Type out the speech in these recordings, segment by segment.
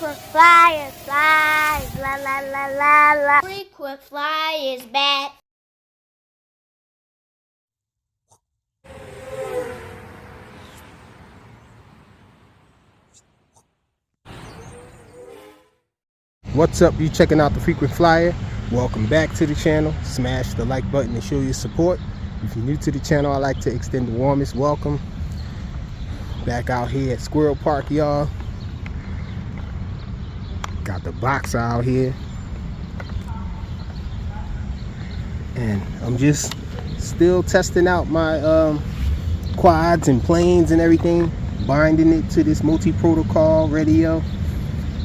Frequent flyer, fly, la la la la la. Frequent flyer is back. What's up? You checking out the Frequent Flyer? Welcome back to the channel. Smash the like button to show your support. If you're new to the channel, I'd like to extend the warmest welcome. Back out here at Squirrel Park, y'all. Got the box out here. And I'm just still testing out my quads and planes and everything. Binding it to this multi-protocol radio.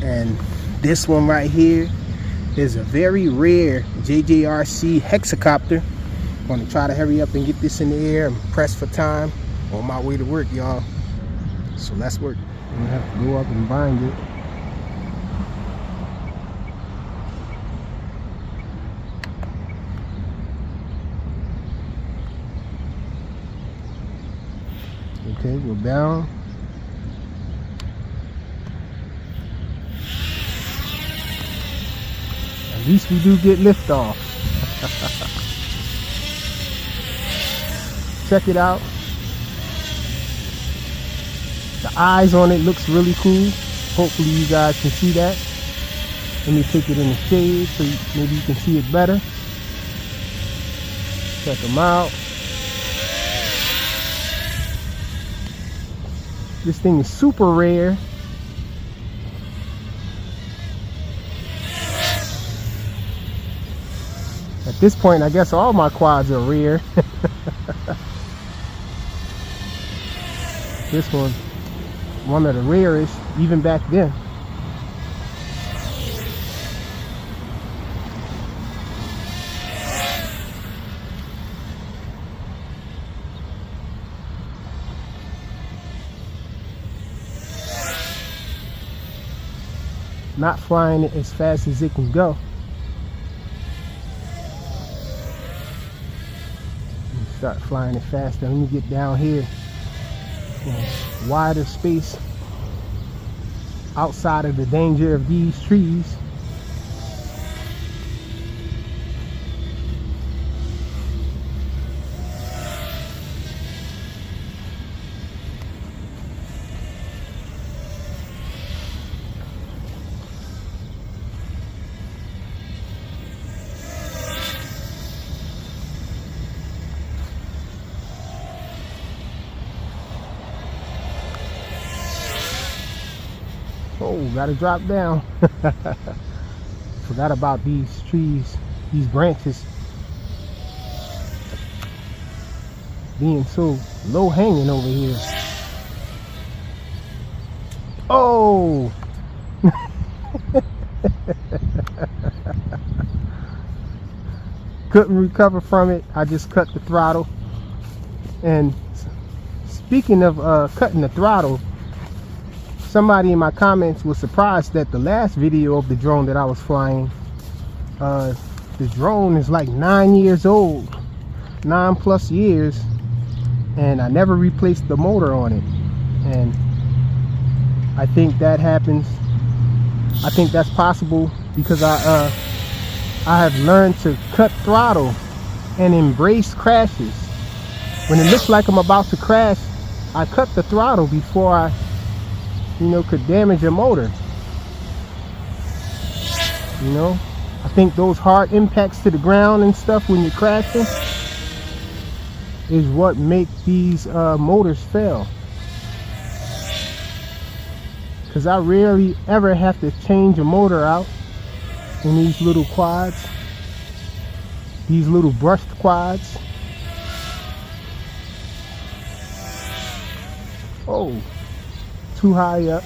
And this one right here is a very rare JJRC hexacopter. I'm gonna try to hurry up and get this in the air. I'm pressed for time on my way to work, y'all. So let's work. I'm gonna have to go up and bind it. Okay, we're down. At least we do get liftoff. Check it out. The eyes on it looks really cool. Hopefully you guys can see that. Let me take it in the shade so maybe you can see it better. Check them out. This thing is super rare. At this point, I guess all my quads are rare. This one of the rarest, even back then. Not flying it as fast as it can go. Start flying it faster. Let me get down here. Wider space outside of the danger of these trees. Oh, gotta drop down. Forgot about these trees, these branches being so low hanging over here. Oh! Couldn't recover from it. I just cut the throttle. And speaking of cutting the throttle, somebody in my comments was surprised that the last video of the drone that I was flying, the drone is like 9 years old, 9+ years, and I never replaced the motor on it. And I think that happens. I think that's possible because I have learned to cut throttle and embrace crashes. When it looks like I'm about to crash, I cut the throttle before I could damage a motor. I think those hard impacts to the ground and stuff when you're crashing is what make these motors fail. Because I rarely ever have to change a motor out in these little quads, these little brushed quads. Oh, too high up,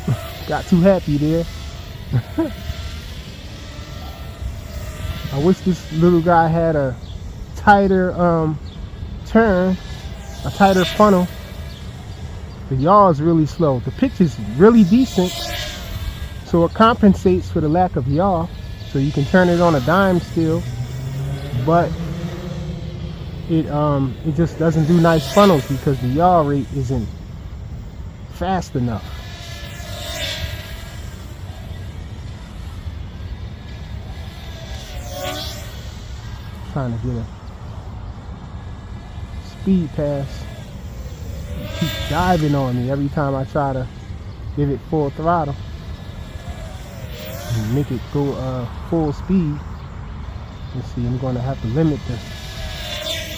got too happy there. I wish this little guy had a tighter turn, a tighter funnel. The yaw is really slow. The pitch is really decent, so it compensates for the lack of yaw, so you can turn it on a dime still, but it just doesn't do nice funnels because the yaw rate isn't fast enough. Trying to get a speed pass. It keeps diving on me every time I try to give it full throttle and make it go full speed. Let's see, I'm going to have to limit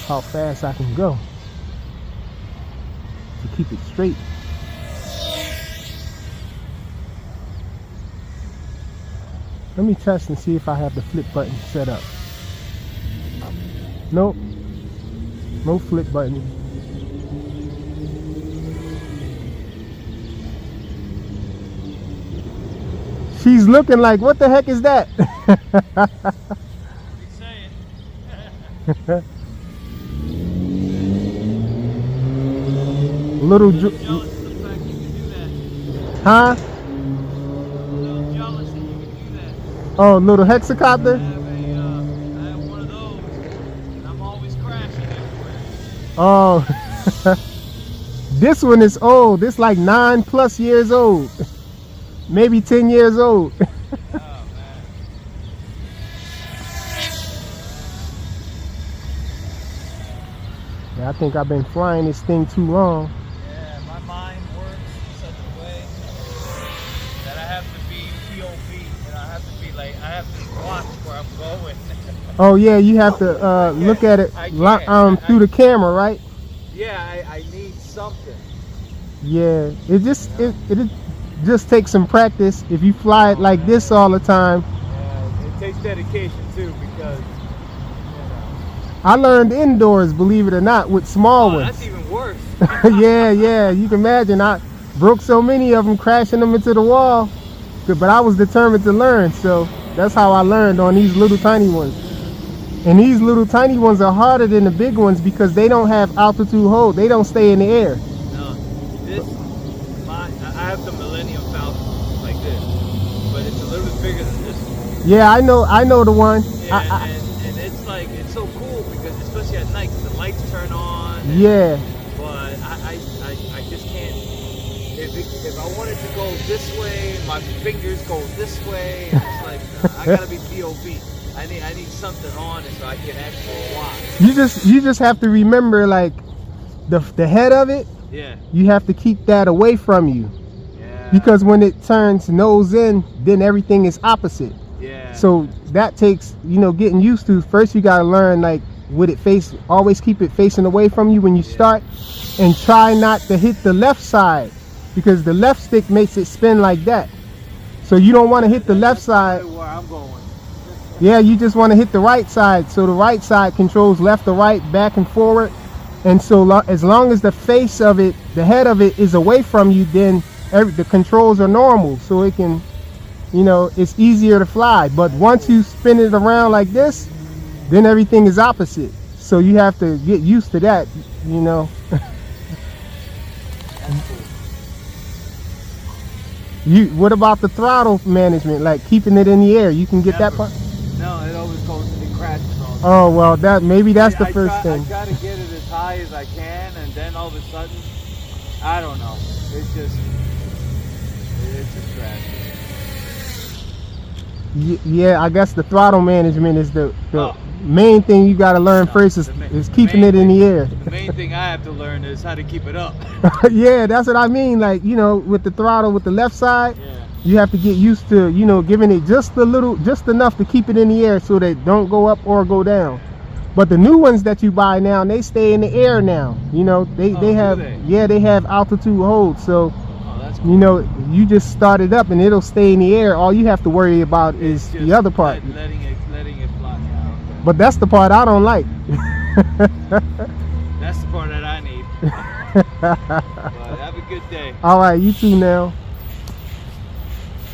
how fast I can go to keep it straight. Let me test and see if I have the flip button set up. Nope, no flip button. She's looking like, what the heck is that? Little huh? Oh, little hexacopter? I have one of those, and I'm always crashing everywhere. Oh, this one is old. This like 9+ years old, maybe 10 years old. Oh, man. Yeah, I think I've been flying this thing too long. Yeah, my mind works in such a way that I have to be POV, and I have to be like, I have to watch where I'm going. Oh yeah, you have to look at it through the camera, right? Yeah, I need something. Yeah, it just takes some practice. If you fly it like this all the time. Yeah, it takes dedication too, because I learned indoors, believe it or not, with small ones. that's even worse. yeah, you can imagine. I broke so many of them, crashing them into the wall, but I was determined to learn, so that's how I learned on these little tiny ones. And these little tiny ones are harder than the big ones because they don't have altitude hold. They don't stay in the air. No, I have the Millennium Falcon like this, but it's a little bit bigger than this one. Yeah, I know the one. Yeah, and it's like, it's so cool because especially at night, 'cause the lights turn on. Yeah. But I just can't. If I wanted to go this way, my fingers go this way. And it's like I gotta be POV. I need something on it so I can actually watch. You just have to remember, like, the head of it. Yeah. You have to keep that away from you. Yeah. Because when it turns nose in, then everything is opposite. Yeah. So that takes, getting used to. First you gotta learn, like, would it face, always keep it facing away from you when you start, and try not to hit the left side because the left stick makes it spin like that. So you don't want to hit the left side. Where I'm going. Yeah, you just want to hit the right side. So the right side controls left or right, back and forward. And so as long as the face of it, the head of it is away from you, then the controls are normal. So it can, it's easier to fly. But once you spin it around like this, then everything is opposite. So you have to get used to that, What about the throttle management, like keeping it in the air? You can get that part? No, it always goes, it crashes all the time. Oh, well, maybe that's the first thing. I try to get it as high as I can, and then all of a sudden, I don't know. It's just crashes. Yeah, I guess the throttle management is the main thing you got to learn first is keeping it in the air. The main thing I have to learn is how to keep it up. Yeah, that's what I mean. Like, with the throttle with the left side, you have to get used to, giving it just enough to keep it in the air so that it don't go up or go down. But the new ones that you buy now, they stay in the air now. They have altitude hold. So, that's cool. you just start it up and it'll stay in the air. All you have to worry about is the other part. Letting it fly out. But that's the part I don't like. That's the part that I need. But have a good day. All right, you too now.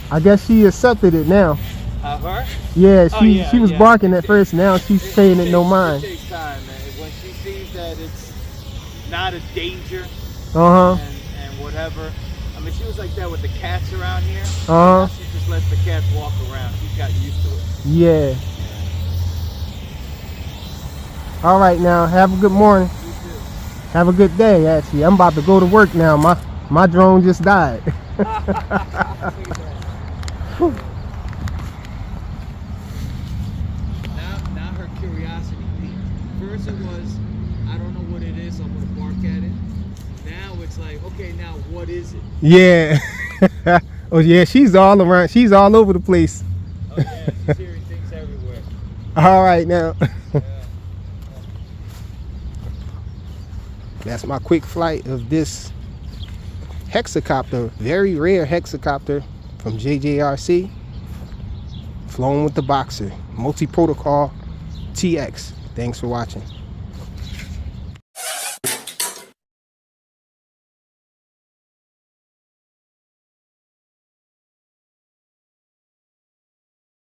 I guess she accepted it now. Her? Yeah, she was barking at first. Now she's paying it no mind. It takes time, man. When she sees that it's not a danger and whatever. I mean, she was like that with the cats around here. Now she just lets the cats walk around. She's got used to it. Yeah. All right, now have a good morning. You too. Have a good day. Actually, I'm about to go to work now. My drone just died. Now her curiosity okay, now what is it? Yeah. Oh yeah, she's all around. She's all over the place. Oh yeah, she's hearing things everywhere. All right now. Yeah. That's my quick flight of this hexacopter, very rare hexacopter from JJRC, flown with the Boxer, multi-protocol TX. Thanks for watching.